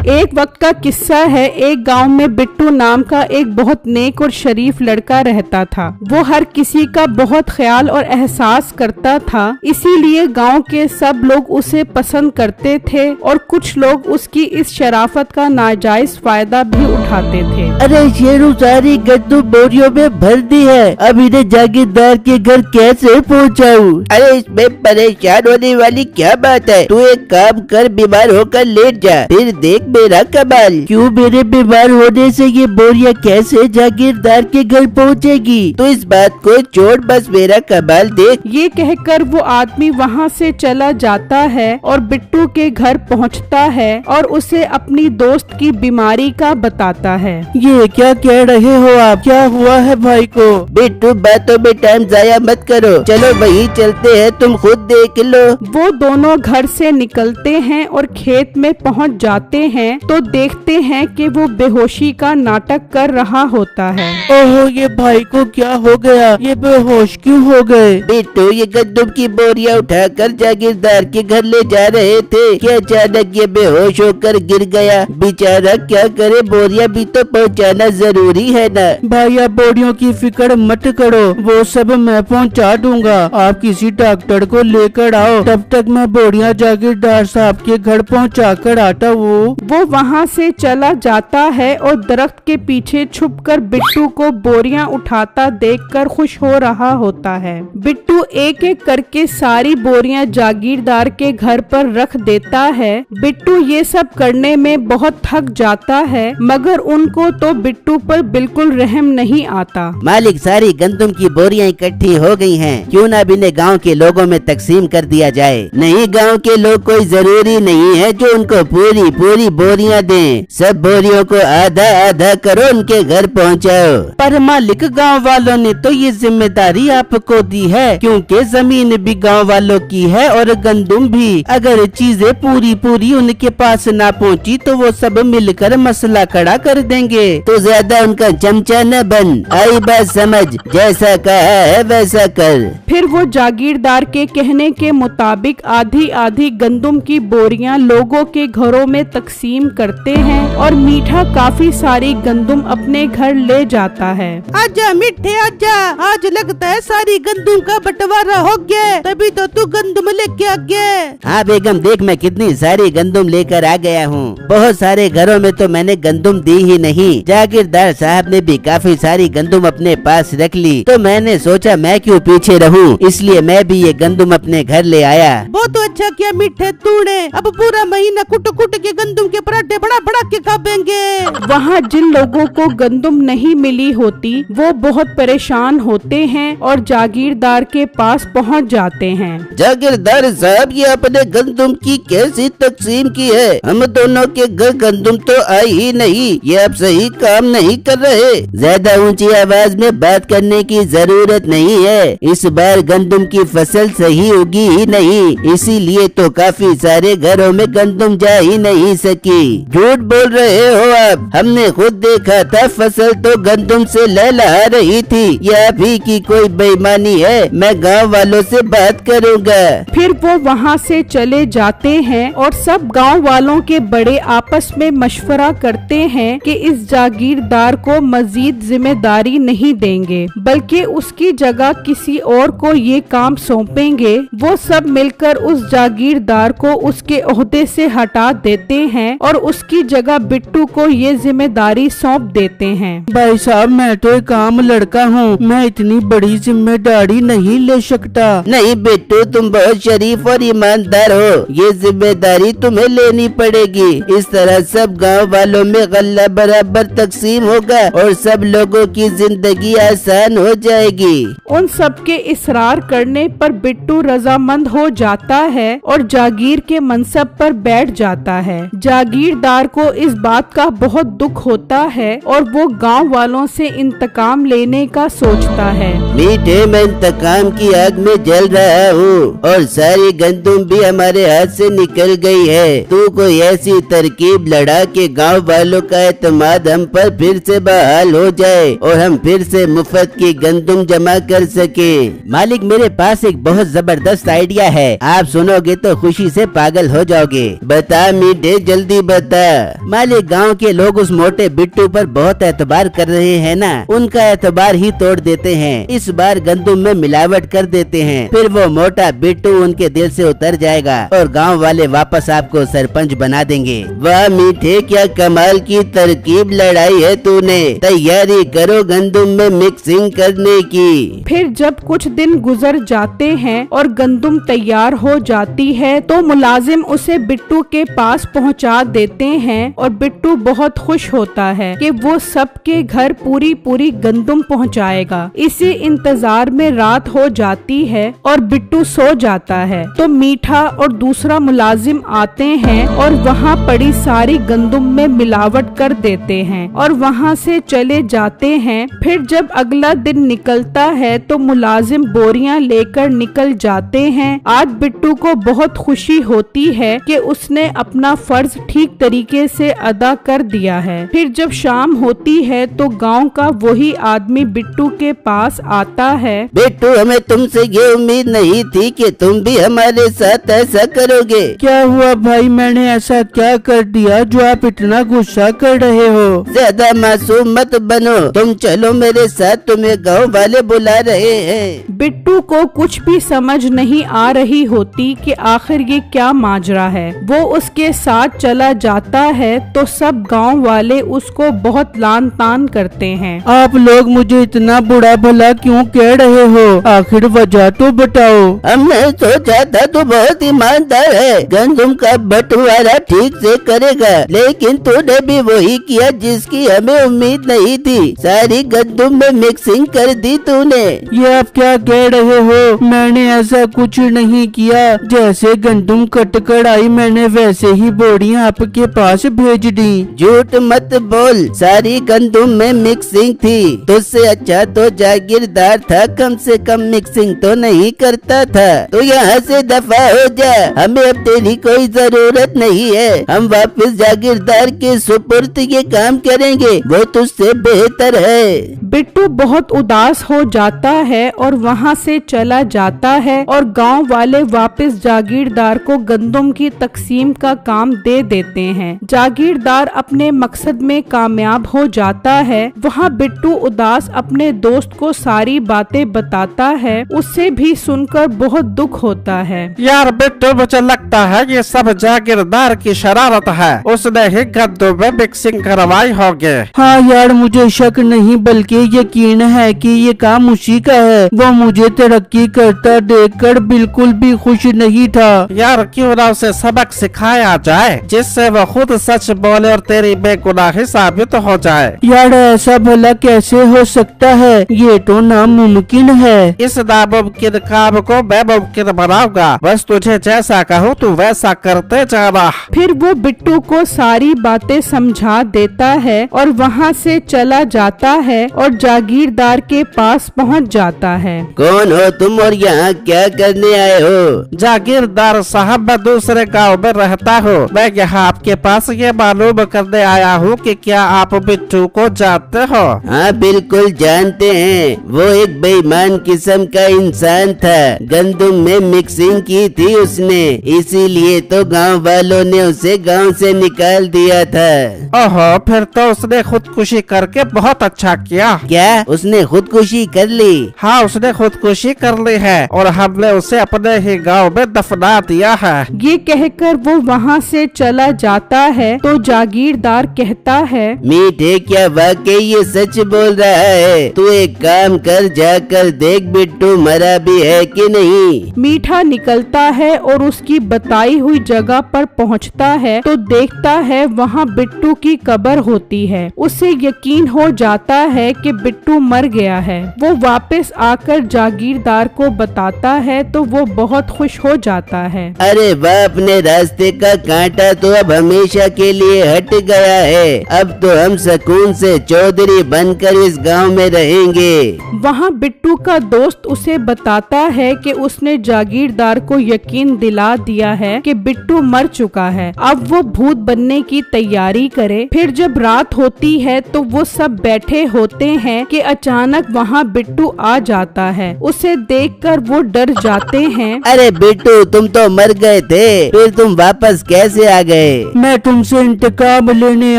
एक वक्त का किस्सा है। एक गांव में बिट्टू नाम का एक बहुत नेक और शरीफ लड़का रहता था। वो हर किसी का बहुत ख्याल और एहसास करता था, इसीलिए गांव के सब लोग उसे पसंद करते थे और कुछ लोग उसकी इस शराफत का नाजायज फायदा भी उठाते थे। अरे शेरू, सारी गद्दू बोरियों में भर दी है, अब इन्हें जागीरदार के घर कैसे पहुंचाऊं? अरे इसमें परेशान होने वाली क्या बात है? तू एक काम कर, बीमार होकर लेट जा, फिर देख मेरा कमाल। क्यों, मेरे बीमार होने से ये बोरिया कैसे जागीरदार के घर पहुंचेगी? तो इस बात को छोड़, बस मेरा कमाल देख। ये कहकर वो आदमी वहाँ से चला जाता है और बिट्टू के घर पहुँचता है और उसे अपनी दोस्त की बीमारी का बताता है। ये क्या कह रहे हो आप? क्या हुआ है भाई को? बिट्टू, बातों में टाइम जाया मत करो, चलो वहीं चलते हैं, तुम खुद देख लो। वो दोनों घर से निकलते हैं और खेत में पहुँच जाते हैं तो देखते हैं कि वो बेहोशी का नाटक कर रहा होता है। ओहो, ये भाई को क्या हो गया? ये बेहोश क्यों हो गए? बिट्टू ये गंदम की बोरियां उठाकर जागीरदार के घर ले जा रहे थे कि अचानक ये बेहोश होकर गिर गया। बेचारा क्या करे, बोरियां भी तो पहुंचाना जरूरी है ना। भाई, आप बोरियों की फिक्र मत करो, वो सब मैं पहुंचा दूंगा। आप किसी डॉक्टर को लेकर आओ, तब तक मैं बोरियां जागीरदार साहब के घर पहुंचा कर आता हूँ। वो वहाँ से चला जाता है और दरख्त के पीछे छुपकर बिट्टू को बोरियां उठाता देखकर खुश हो रहा होता है। बिट्टू एक एक करके सारी बोरियां जागीरदार के घर पर रख देता है। बिट्टू ये सब करने में बहुत थक जाता है, मगर उनको तो बिट्टू पर बिल्कुल रहम नहीं आता। मालिक, सारी गंदम की बोरियां इकट्ठी हो गई हैं, क्यों ना इन्हें गांव के लोगों में तकसीम कर दिया जाए। नहीं, गांव के लोग कोई जरूरी नहीं है जो उनको पूरी पूरी बोरियां दें, सब बोरियों को आधा आधा करो, उनके घर पहुंचाओ। पर मालिक, गांव वालों ने तो ये जिम्मेदारी आपको दी है, क्योंकि जमीन भी गांव वालों की है और गंदम भी। अगर चीजें पूरी पूरी उनके पास ना पहुंची तो वो सब मिलकर मसला खड़ा कर देंगे। तो ज्यादा उनका चमचा न बन, आई बात समझ, जैसा कहा है वैसा कर। फिर वो जागीरदार के कहने के मुताबिक आधी आधी गंदम की बोरियां लोगों के घरों में तकसीम करते हैं और मीठा काफी सारी गंदम अपने घर ले जाता है। आजा मीठे आजा, आज लगता है सारी गंदम का बंटवारा हो गया, तभी तो तू गंदम लेके आ गया। हाँ बेगम, देख मैं कितनी सारी गंदम लेकर आ गया हूँ। बहुत सारे घरों में तो मैंने गंदम दी ही नहीं, जागीरदार साहब ने भी काफी सारी गंदम अपने पास रख ली, तो मैंने सोचा मैं क्यों पीछे रहूं, इसलिए मैं भी ये गंदम अपने घर ले आया। बहुत अच्छा किया मीठे तूने, अब पूरा महीना कुट कुट के गंदम के पराठे बड़ा बड़ा के खाएंगे। वहाँ जिन लोगों को गंदम नहीं मिली होती वो बहुत परेशान होते हैं और जागीरदार के पास पहुँच जाते हैं। जागीरदार साहब, ये अपने गंदम की कैसी तकसीम की है? हम दोनों के घर गंदम तो आई ही नहीं, ये आप सही काम नहीं कर रहे। ज्यादा ऊंची आवाज में बात करने की जरूरत नहीं है, इस बार गंदम की फसल सही उगी ही नहीं, इसीलिए तो काफी सारे घरों में गंदम जा ही नहीं सकी। झूठ बोल रहे हो आप, हमने खुद देखा था, फसल तो गंदम से लहलहा रही थी। ये आप ही की कोई बेईमानी है, मैं गांव वालों से बात करूंगा। फिर वो वहाँ से चले जाते हैं और सब गांव वालों के बड़े आपस में मशवरा करते हैं कि इस जागीरदार को मजीद जिम्मेदारी नहीं देंगे, बल्कि उसकी जगह किसी और को ये काम सौंपेंगे। वो सब मिलकर उस जागीरदार को उसके ओहदे से हटा देते हैं और उसकी जगह बिट्टू को ये जिम्मेदारी सौंप देते हैं। भाई साहब, मैं तो एक आम लड़का हूँ, मैं इतनी बड़ी जिम्मेदारी नहीं ले सकता। नहीं बिट्टू, तुम बहुत शरीफ और ईमानदार हो, ये जिम्मेदारी तुम्हें लेनी पड़ेगी। इस तरह सब गांव वालों में गल्ला बराबर तकसीम होगा और सब लोगों की जिंदगी आसान हो जाएगी। उन सबके इसरार करने पर बिट्टू रजामंद हो जाता है और जागीर के मनसब पर बैठ जाता है। जागीरदार को इस बात का बहुत दुख होता है और वो गांव वालों से इंतकाम लेने का सोचता है। मीठे, मैं इंतकाम की आग में जल रहा हूँ और सारी गंदुम भी हमारे हाथ से निकल गई है। तू कोई ऐसी तरकीब लड़ा के गांव वालों का एतमाद हम पर फिर से बहाल हो जाए और हम फिर से मुफ्त की गंदुम जमा कर सके। मालिक, मेरे पास एक बहुत जबरदस्त आइडिया है, आप सुनोगे तो खुशी से पागल हो जाओगे। बता मीठे, जल्दी बता। मालिक, गांव के लोग उस मोटे बिट्टू पर बहुत एतबार कर रहे हैं ना, उनका एतबार ही तोड़ देते हैं। इस बार गंदुम में मिलावट कर देते हैं, फिर वो मोटा बिट्टू उनके दिल से उतर जाएगा और गांव वाले वापस आपको सरपंच बना देंगे। वाह मीठे, क्या कमाल की तरकीब लड़ाई है तूने। तैयारी करो गंदुम में मिक्सिंग करने की। फिर जब कुछ दिन गुजर जाते हैं और गंदुम तैयार हो जाती है तो मुलाजिम उसे बिट्टू के पास पहुंचा देते हैं और बिट्टू बहुत खुश होता है कि वो सबके घर पूरी पूरी गंदुम पहुंचाएगा। इसी इंतजार में रात हो जाती है और बिट्टू सो जाता है तो मीठा और दूसरा मुलाजिम आते हैं और वहाँ पड़ी सारी गंदुम में मिलावट कर देते हैं और वहाँ से चले जाते हैं। फिर जब अगला दिन निकलता है तो मुलाजिम बोरियां लेकर निकल जाते हैं। आज बिट्टू को बहुत खुशी होती है कि उसने अपना फर्ज ठीक तरीके से अदा कर दिया है। फिर जब शाम होती है तो गांव का वही आदमी बिट्टू के पास आता है। बिट्टू, हमें तुमसे ये उम्मीद नहीं थी कि तुम भी हमारे साथ ऐसा करोगे। क्या हुआ भाई, मैंने ऐसा क्या कर दिया जो आप इतना गुस्सा कर रहे हो? ज्यादा मासूम मत बनो, तुम चलो मेरे साथ, तुम्हें गांव वाले बुला रहे हैं। बिट्टू को कुछ भी समझ नहीं आ रही होती कि आखिर ये क्या माजरा है। वो उसके साथ चला जाता है तो सब गांव वाले उसको बहुत लान तान करते हैं। आप लोग मुझे इतना बुरा भला क्यों कह रहे हो? आखिर वजह तो बताओ। हमने सोचा था तू बहुत ईमानदार है, गंदुम का बंटवारा ठीक से करेगा, लेकिन तूने भी वही किया जिसकी हमें उम्मीद नहीं थी। सारी गंदुम में मिक्सिंग कर दी तूने। ये आप क्या कह रहे हो? मैंने ऐसा कुछ नहीं किया। जैसे गंदुम कट कर आई मैंने वैसे ही बोरियां आपके पास भेज दी। झूठ मत बोल, सारी गंदुम में मिक्सिंग थी। तुझसे अच्छा तो जागीरदार था, कम से कम मिक्सिंग तो नहीं करता था। तो यहाँ से दफा हो जा, हमें अब तेरी कोई जरूरत नहीं है। हम वापस जागीरदार के सुपुर्द ये काम करेंगे, वो तुझसे बेहतर है। बिट्टू बहुत उदास हो जाता है और वहाँ से चला जाता है और गांव वाले वापस जागीरदार को गंदुम की तकसीम का काम दे देते हैं। जागीरदार अपने मकसद में कामयाब हो जाता है। वहाँ बिट्टू उदास अपने दोस्त को सारी बातें बताता है। उससे भी सुनकर बहुत दुख होता है। यार बिट्टू, मुझे लगता है ये सब जागीरदार की शरारत है, उसने ही गंदुम में मिक्सिंग करवाई होगी। हाँ यार, मुझे शक नहीं बल्कि यकीन है कि ये काम उसी का है। वो मुझे तरक्की करता देखकर बिल्कुल भी खुश नहीं था। यार क्यों ना उसे सबक सिखाया जाए जिससे वो खुद सच बोले और तेरी बेगुनाही साबित हो जाए। यार ऐसा भला कैसे हो सकता है? ये तो नामुमकिन है। इस नामुमकिन काम को मैं मुमकिन बनाऊंगा, बस तुझे जैसा कहूँ तू वैसा करते जाना। फिर वो बिट्टू को सारी बातें समझा देता है और वहाँ से चला जाता है और जागीरदार के पास पहुँच जाता है। कौन हो तुम और यहाँ क्या करने आए हो? जागीरदार साहब, मैं दूसरे गांव में रहता हूँ। मैं यहाँ आपके पास ये मालूम करने आया हूँ कि क्या आप बिट्टू को जानते हो? हाँ बिल्कुल जानते हैं, वो एक बेईमान किस्म का इंसान था। गंदुम में मिक्सिंग की थी उसने, इसीलिए तो गांव वालों ने उसे गांव से निकाल दिया था। ओहो, फिर तो उसने खुदकुशी करके बहुत अच्छा किया। क्या उसने खुदकुशी कर ली? हाँ, उसने खुदकुशी कर ली है और हमने उसे अपने ही गांव में दफना दिया है। ये कहकर वो वहाँ से चला जाता है तो जागीरदार कहता है, मीठे, क्या वाकई ये सच बोल रहा है? तू एक काम कर, जाकर देख बिट्टू मरा भी है कि नहीं। मीठा निकलता है और उसकी बताई हुई जगह पर पहुँचता है तो देखता है वहाँ बिट्टू की कब्र होती है। उसे यकीन हो जाता है कि बिट्टू मर गया है। वो वापस आकर जागीरदार को बताता है तो वो बहुत खुश हो जाता है। अरे वाह, अपने रास्ते का कांटा तो अब हमेशा के लिए हट गया है। अब तो हम सुकून से चौधरी बनकर इस गांव में रहेंगे। वहाँ बिट्टू का दोस्त उसे बताता है कि उसने जागीरदार को यकीन दिला दिया है कि बिट्टू मर चुका है, अब वो भूत बनने की तैयारी करे। फिर जब रात होती है तो वो सब बैठे होते हैं कि अचानक वहाँ बिट्टू आ जाता है। उसे देखकर वो डर जाते हैं। अरे बिट्टू, तुम तो मर गए थे, फिर तुम वापस कैसे आ गए? मैं तुमसे इंतकाम लेने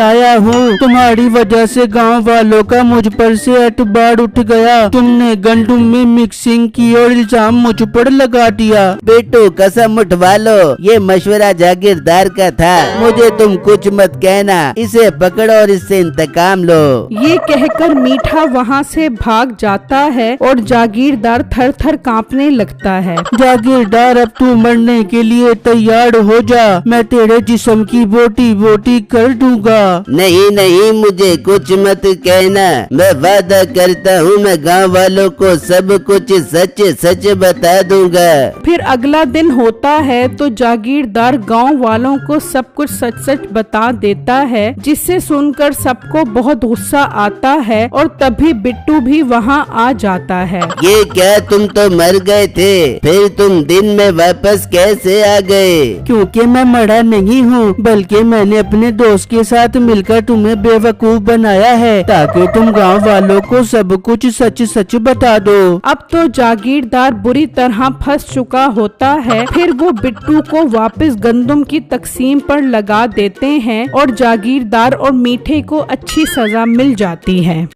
आया हूँ। तुम्हारी वजह से गांव वालों का मुझ पर से एतबार उठ गया। तुमने गंदुम में मिक्सिंग की और इल्जाम मुझ पर लगा दिया। बिट्टू, कसम उठवा लो, ये मशवरा जागीरदार का था। मुझे तुम कुछ मत कहना। इसे पकड़ो और इससे इंतकाम लो। ये कहकर मीठा वहाँ से भाग जाता है और जागीरदार थर थर कांपने लगता है। जागीरदार, अब तू मरने के लिए तैयार हो जा। मैं तेरे जिस्म की बोटी बोटी कर दूंगा। नहीं नहीं, मुझे कुछ मत कहना। मैं वादा करता हूँ मैं गांव वालों को सब कुछ सच सच बता दूंगा। फिर अगला दिन होता है तो जागीरदार गांव वालों को सब कुछ सच सच बता देता है, जिससे सुनकर सबको बहुत गुस्सा आता है और तभी बिट्टू भी वहाँ आ जाता है। ये क्या, तुम तो मर गए थे, फिर तुम दिन में वापस कैसे आ गए? क्योंकि मैं मरा नहीं हूँ, बल्कि मैंने अपने दोस्त के साथ मिलकर तुम्हें बेवकूफ बनाया है ताकि तुम गांव वालों को सब कुछ सच सच बता दो। अब तो जागीरदार बुरी तरह फंस चुका होता है। फिर वो बिट्टू को वापस गंदुम की तकसीम पर लगा देते हैं और जागीरदार और मीठे को अच्छी सजा मिल जाती है।